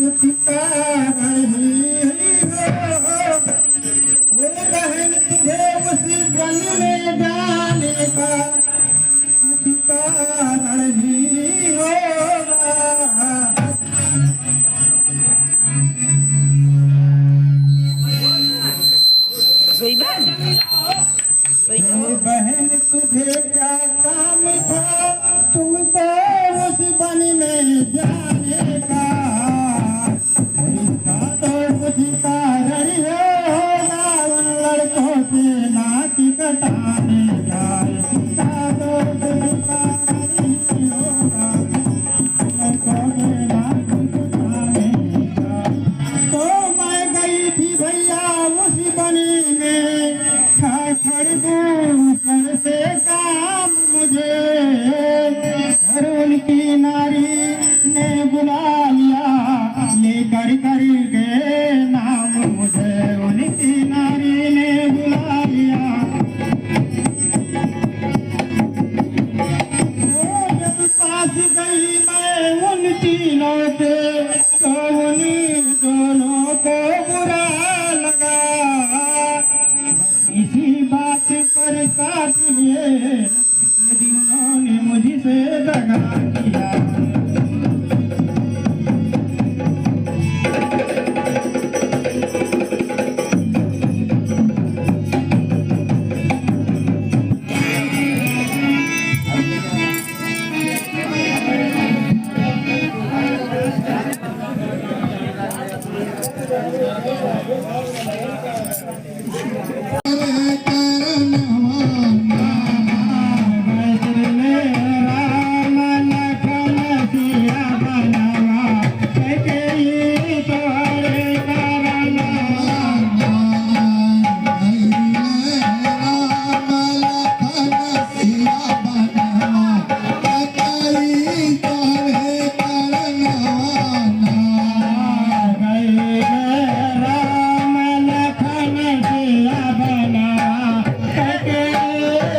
तुझका नहीं हो, वो बहन तुझे उस गल में जाने का तुझका नहीं होगा। सही बात सही ये बहन तुझे क्या काम था तुमको उस बन में जाने का, रिश्ता तो मुझका रही होगा उन लड़कों से नाच कटाने का, रिश्ता तो मुझका रही होगा लड़कों से नाच कटाने का। तो मैं गई थी भैया उस बनी में खड़बूसर से काम मुझे, और उनकी नारी ने बुला लिया लेकर कर के नाम मुझे, उनकी नारी ने बुला लिया। तो जब पास गई मैं उन तीनों के तो उन दोनों को बुरा लगा, इसी बात पर काटिए यदि उन्होंने मुझसे दगा।